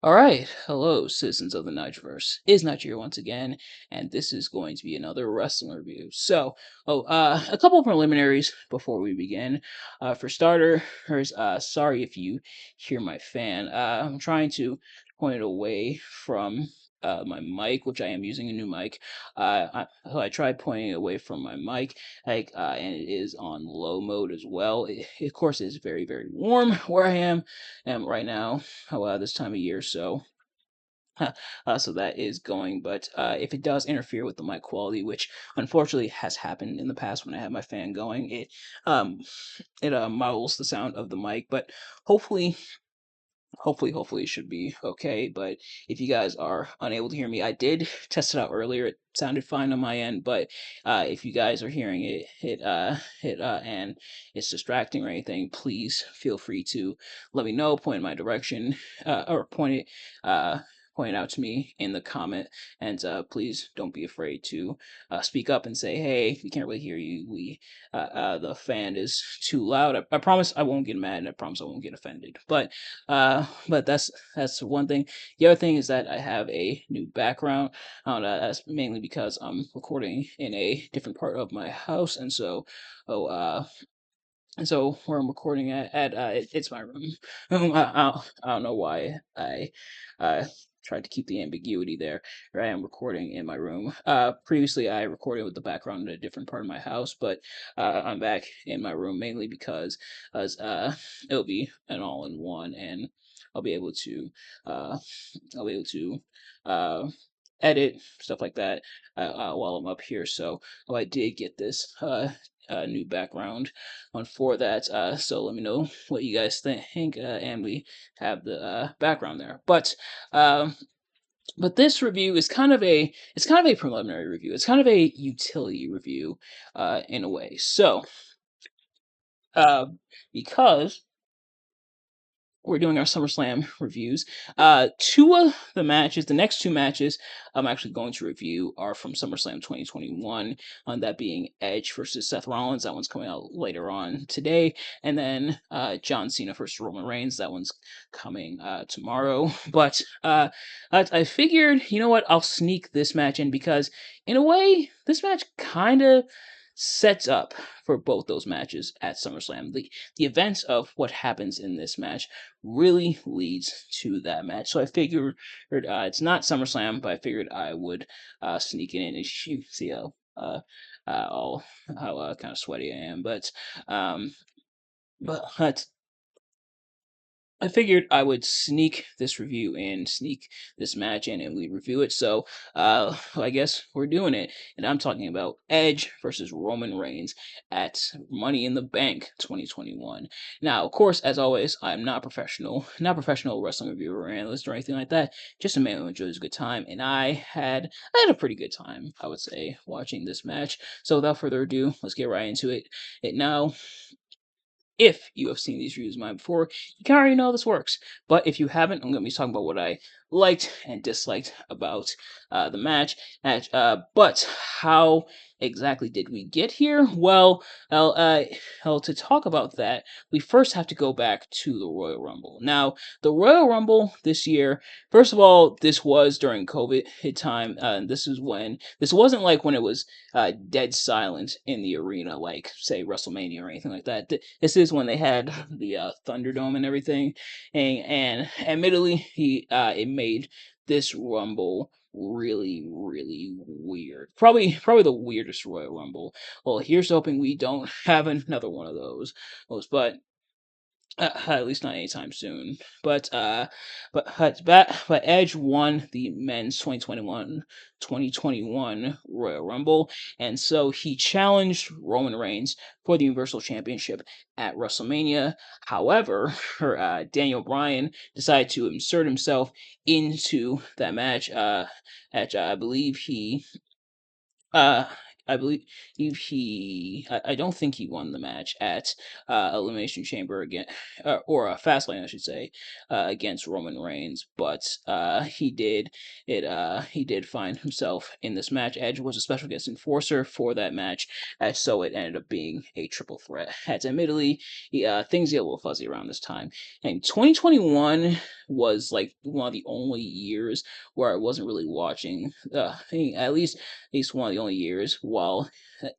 All right, hello, citizens of the Nigelverse. Is Nigel here once again, and this is going to be another wrestling review. A couple preliminaries before we begin. For starters, sorry if you hear my fan. I'm trying to point it away from my mic, which I am using a new mic. I tried pointing it away from my mic, and it is on low mode as well. Of course, it is very, very warm where I am right now this time of year. So that is going, but if it does interfere with the mic quality, which unfortunately has happened in the past when I have my fan going, um it muffles the sound of the mic. But hopefully, hopefully it should be okay. But if you guys are unable to hear me, I did test it out earlier. It sounded fine on my end, but if you guys are hearing and it's distracting or anything, please feel free to let me know, point in my direction, or point it out to me in the comment. And please don't be afraid to speak up and say, "Hey, we can't really hear you. The fan is too loud." I promise I won't get mad, and I promise I won't get offended. But that's one thing. The other thing is that I have a new background. That's mainly because I'm recording in a different part of my house, oh, uh, and so where I'm recording it's my room. I don't know why I uh, tried to keep the ambiguity there. I am recording in my room. Previously I recorded with the background in a different part of my house, but I'm back in my room mainly because as it'll be an all-in-one, and I'll be able to uh, I'll be able to uh, edit stuff like that while I'm up here. I did get this new background on for that. So let me know what you guys think, and we have the background there. But this review is kind of a preliminary review. It's kind of a utility review, in a way. Uh, because we're doing our SummerSlam reviews. Two of the matches, the next two matches I'm actually going to review are from SummerSlam 2021, on that being Edge versus Seth Rollins. That one's coming out later on today. And then John Cena versus Roman Reigns. That one's coming tomorrow. But I figured, you know what, I'll sneak this match in because, in a way, this match kind of sets up for both those matches at SummerSlam. The events of what happens in this match really leads to that match. So I figured it's not SummerSlam, but I figured I would sneak it in. As you see how kind of sweaty I am, but I figured I would sneak this review in, sneak this match in, and we review it. I guess we're doing it. And I'm talking about Edge versus Roman Reigns at Money in the Bank 2021. Now, of course, as always, I'm not professional wrestling reviewer or analyst or anything like that. Just a man who enjoys a good time, and I had a pretty good time, I would say, watching this match. So without further ado, let's get right into it. It now if you have seen these reviews of mine before, you kind of already know how this works. But if you haven't, I'm going to be talking about what I liked and disliked about the match. But how exactly did we get here? To talk about that, we first have to go back to the Royal Rumble. Now, the Royal Rumble this year, first of all, this was during COVID time. This wasn't like when it was dead silent in the arena, like say WrestleMania or anything like that. This is when they had the Thunderdome and everything, and admittedly, it made this Rumble really weird. Probably the weirdest Royal Rumble. Well, here's hoping we don't have another one of those, but at least not anytime soon. But Edge won the men's 2021 Royal Rumble, and so he challenged Roman Reigns for the Universal Championship at WrestleMania. However, Daniel Bryan decided to insert himself into that match. I believe uh, I believe I don't think he won the match at Elimination Chamber again, or Fastlane, I should say, against Roman Reigns. But he did find himself in this match. Edge was a special guest enforcer for that match, so it ended up being a triple threat. As admittedly, things get a little fuzzy around this time. In 2021. was like one of the only years where I wasn't really watching. At least one of the only years while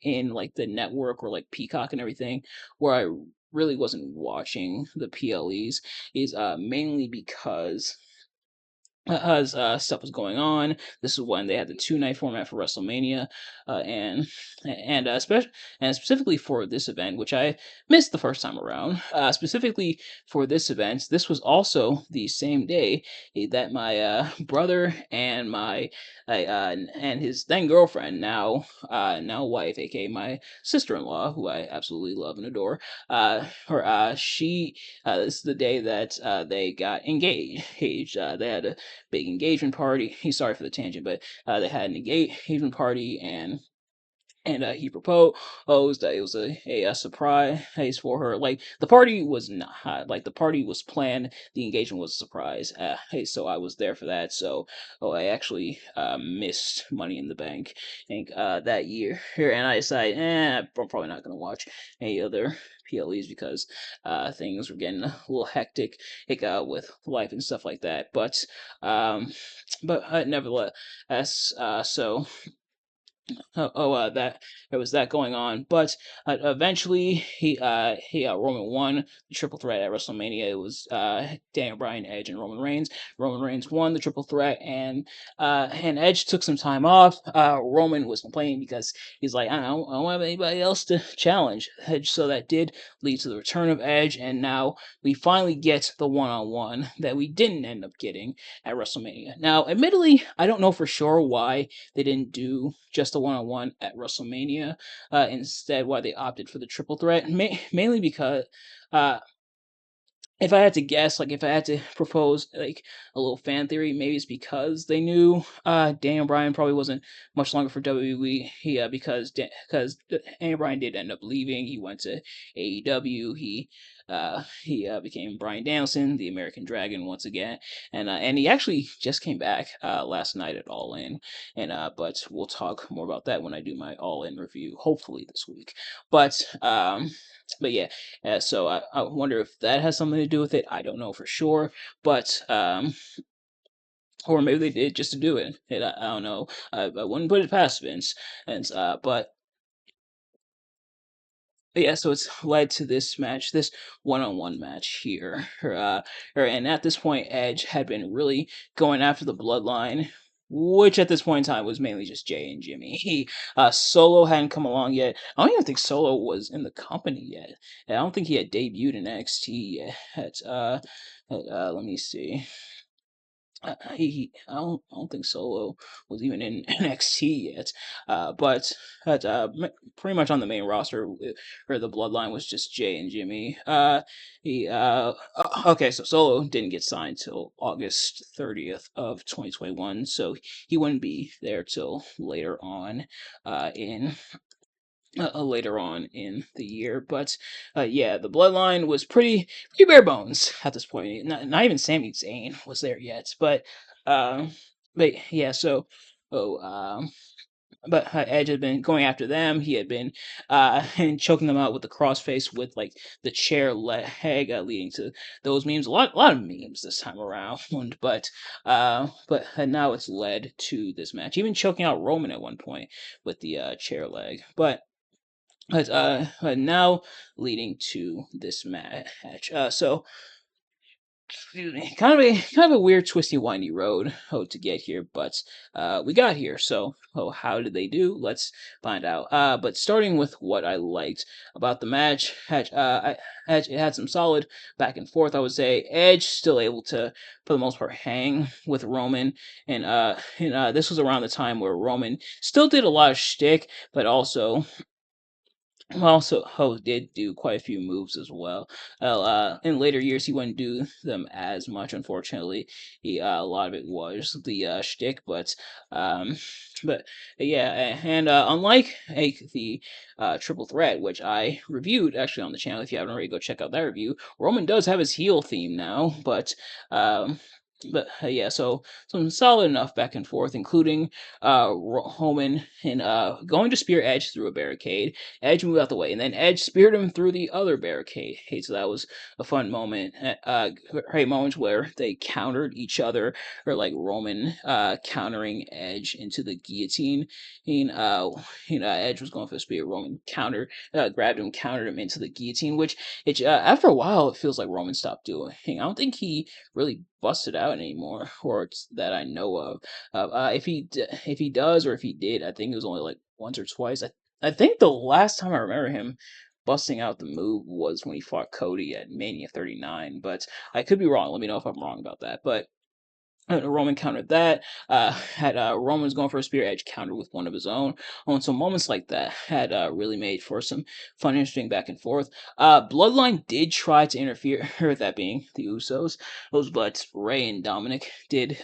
in like the network or like Peacock and everything, where I really wasn't watching the PLEs is mainly because as stuff was going on. This is when they had the 2 night format for WrestleMania, and and specifically for this event, which I missed the first time around. Specifically for this event, this was also the same day that my brother and and his then girlfriend, now wife, aka my sister-in-law, who I absolutely love and adore. Her she This is the day that they got engaged. They had a big engagement party. He's sorry for the tangent, but they had an engagement party, and he proposed. It was a surprise for her. Like the party was not like the party was planned. The engagement was a surprise. So I was there for that. So I actually missed Money in the Bank, I think that year. And I decided, I'm probably not gonna watch any other PLEs because things were getting a little hectic, like, with life and stuff like that. Um, but nevertheless, so that there was that going on, but eventually Roman won the triple threat at WrestleMania. It was Daniel Bryan, Edge, and Roman Reigns. Roman Reigns won the triple threat, and Edge took some time off. Roman was complaining because he's like, I don't have anybody else to challenge Edge, so that did lead to the return of Edge, and now we finally get the one-on-one that we didn't end up getting at WrestleMania. Now, admittedly, I don't know for sure why they didn't do just a one-on-one at WrestleMania. Instead, why they opted for the triple threat, mainly because uh, if I had to guess, like if I had to propose like a little fan theory, maybe it's because they knew Daniel Bryan probably wasn't much longer for WWE. Because Daniel Bryan did end up leaving. He went to AEW. He became Bryan Danielson, the American Dragon, once again, and he actually just came back last night at All In, and but we'll talk more about that when I do my All In review, hopefully this week. But yeah, so I wonder if that has something to do with it. I don't know for sure, but or maybe they did just to do it. I don't know. I wouldn't put it past Vince, and but yeah, so it's led to this match, this one-on-one match here. And at this point, Edge had been really going after the Bloodline, which at this point in time was mainly just Jay and Jimmy. Solo hadn't come along yet. I don't even think Solo was in the company yet. I don't think he had debuted in NXT yet. Let me see. I don't think Solo was even in NXT yet. But pretty much on the main roster, where the Bloodline was just Jay and Jimmy. Okay, so Solo didn't get signed till August 30th of 2021, so he wouldn't be there till later on in the year. But yeah, the Bloodline was pretty bare bones at this point. Not even Sami Zayn was there yet. Um, but yeah, so oh but Edge had been going after them. He had been and choking them out with the crossface with like the chair leg, leading to those memes. A lot of memes this time around. But now it's led to this match. Even choking out Roman at one point with the chair leg. But now leading to this match. So excuse me, kind of a weird, twisty, windy road to get here, but we got here. So how did they do? Let's find out. But starting with what I liked about the match, Edge, it had some solid back and forth. I would say Edge still able to, for the most part, hang with Roman, and this was around the time where Roman still did a lot of shtick, but also, Ho did do quite a few moves as well. In later years, he wouldn't do them as much. Unfortunately, a lot of it was the shtick, um, but yeah, and unlike the triple threat, which I reviewed actually on the channel, if you haven't already, go check out that review. Roman does have his heel theme now, but But yeah, so some solid enough back and forth, including Roman and going to spear Edge through a barricade. Edge moved out the way, and then Edge speared him through the other barricade. Hey, so that was a fun moment. Great moments where they countered each other, or like Roman countering Edge into the guillotine. And Edge was going for a spear. Roman grabbed him, countered him into the guillotine, which after a while it feels like Roman stopped doing. I don't think he really busted out anymore, or that I know of. If he does, or if he did, I think it was only like once or twice. I think the last time I remember him busting out the move was when he fought Cody at Mania 39. But I could be wrong. Let me know if I'm wrong about that. But Roman countered that. Had Roman's going for a spear, Edge countered with one of his own. And so moments like that had really made for some fun, interesting back and forth. Bloodline did try to interfere, that being the Usos, but Ray and Dominic did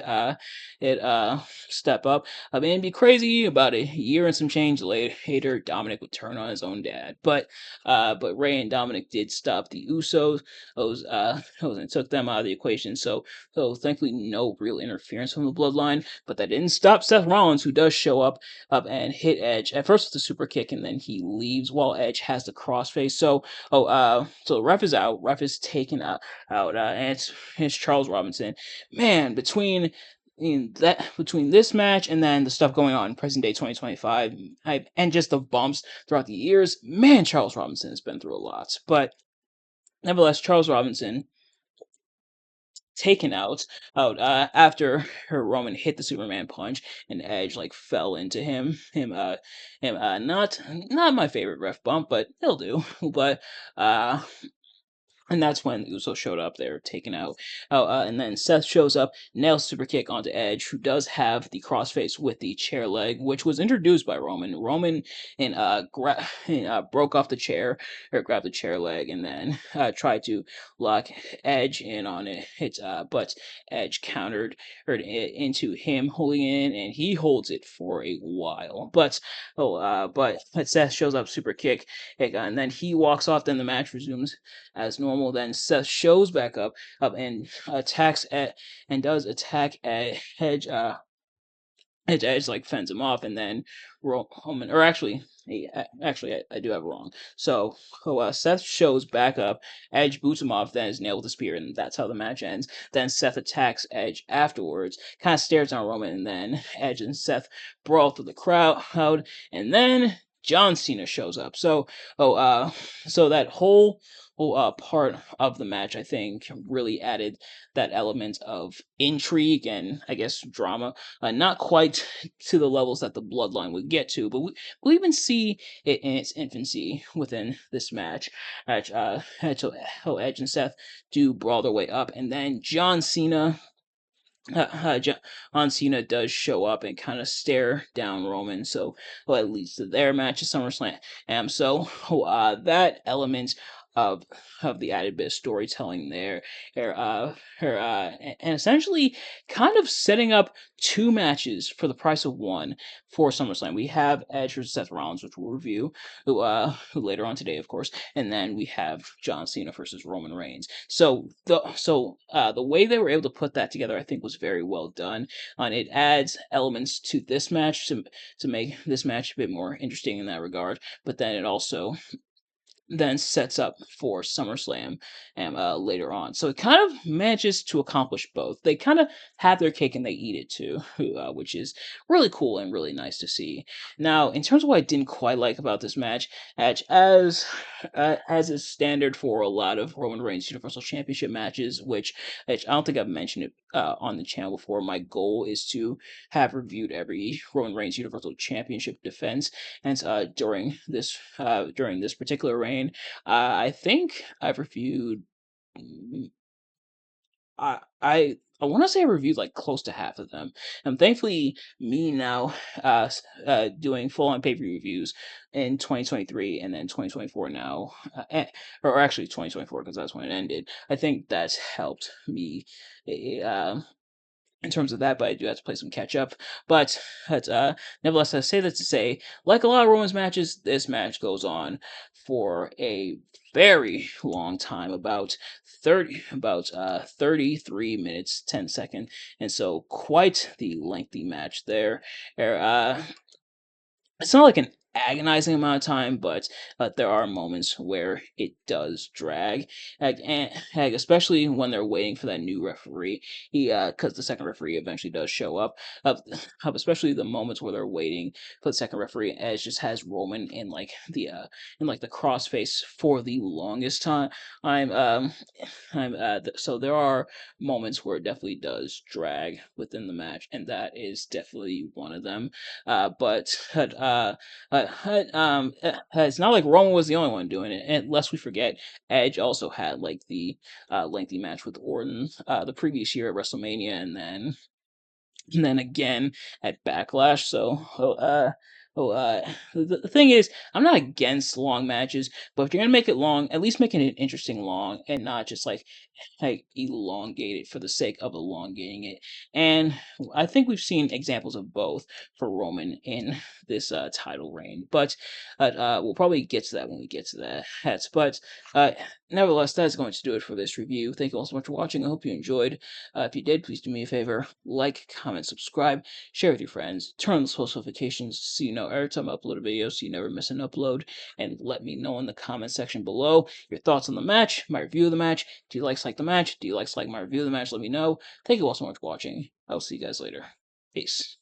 it step up. I mean, it'd be crazy about a year and some change later, Dominic would turn on his own dad. But Ray and Dominic did stop the Usos. Those and took them out of the equation. So thankfully, no real interference from the bloodline, but that didn't stop Seth Rollins, who does show up and hit Edge at first with the super kick, and then he leaves while Edge has the crossface. So the ref is out. Ref is taken out, and it's Charles Robinson. Man, between this match and then the stuff going on in present day 2025, and just the bumps throughout the years, man, Charles Robinson has been through a lot. But nevertheless, Charles Robinson taken out after her Roman hit the Superman punch and Edge like fell into him not my favorite ref bump, but he'll do. But uh and that's when Uso showed up. They're taken out, and then Seth shows up, nails super kick onto Edge, who does have the crossface with the chair leg, which was introduced by Roman. Roman broke off the chair, or grabbed the chair leg, and then tried to lock Edge in on it. But Edge countered into him holding it in, and he holds it for a while. But Seth shows up, super kick, and then he walks off. Then the match resumes as normal. Then Seth shows back up and attacks at and does attack at Edge. Edge like fends him off, and then Roman, or I do have it wrong. So Seth shows back up. Edge boots him off, then is nailed with a spear, and that's how the match ends. Then Seth attacks Edge afterwards, kind of stares down Roman, and then Edge and Seth brawl through the crowd, and then John Cena shows up. Oh, uh, so that whole part of the match, I think, really added that element of intrigue and I guess drama. Not quite to the levels that the Bloodline would get to, but we'll even see it in its infancy within this match. How Edge and Seth do brawl their way up, and then John Cena does show up and kind of stare down Roman, so that leads to their match at SummerSlam. That element of the added bit of storytelling there, and essentially kind of setting up two matches for the price of one for SummerSlam. We have Edge versus Seth Rollins, which we'll review later on today, of course, and then we have John Cena versus Roman Reigns. So the way they were able to put that together, I think, was very well done. And it adds elements to this match to make this match a bit more interesting in that regard. But then it also then sets up for SummerSlam later on. So it kind of manages to accomplish both. They kind of have their cake and they eat it too, which is really cool and really nice to see. Now, in terms of what I didn't quite like about this match, as is standard for a lot of Roman Reigns Universal Championship matches, which I don't think I've mentioned it on the channel before. My goal is to have reviewed every Roman Reigns Universal Championship defense, and during this particular reign, I think I've reviewed. mm, I want to say I reviewed like close to half of them. And thankfully, me now doing full on pay per view reviews in 2023 and then 2024 now, or actually 2024 because that's when it ended. I think that's helped me. Uh, in terms of that, but I do have to play some catch up. But nevertheless, I say that to say, like a lot of Roman's matches, this match goes on for a very long time, about 33 minutes 10 seconds, and so quite the lengthy match there. It's not like an agonizing amount of time, but there are moments where it does drag, and especially when they're waiting for that new referee. Because the second referee eventually does show up. Uh, Especially the moments where they're waiting for the second referee, and it just has Roman in like the crossface for the longest time. I'm so there are moments where it definitely does drag within the match, and that is definitely one of them. It's not like Roman was the only one doing it. And lest we forget, Edge also had like the lengthy match with Orton the previous year at WrestleMania, and then again at Backlash. The thing is, I'm not against long matches, but if you're gonna make it long, at least make it interesting long, and not just like elongate it for the sake of elongating it. And I think we've seen examples of both for Roman in this title reign. But we'll probably get to that when we get to that. But uh, nevertheless, that's going to do it for this review. Thank you all so much for watching. I hope you enjoyed. If you did, please do me a favor: like, comment, subscribe, share with your friends, turn on the post notifications so you know every time I upload a video, so you never miss an upload. And let me know in the comment section below your thoughts on the match, my review of the match. Do you like the match? Do you like my review of the match? Let me know. Thank you all so much for watching. I will see you guys later. Peace.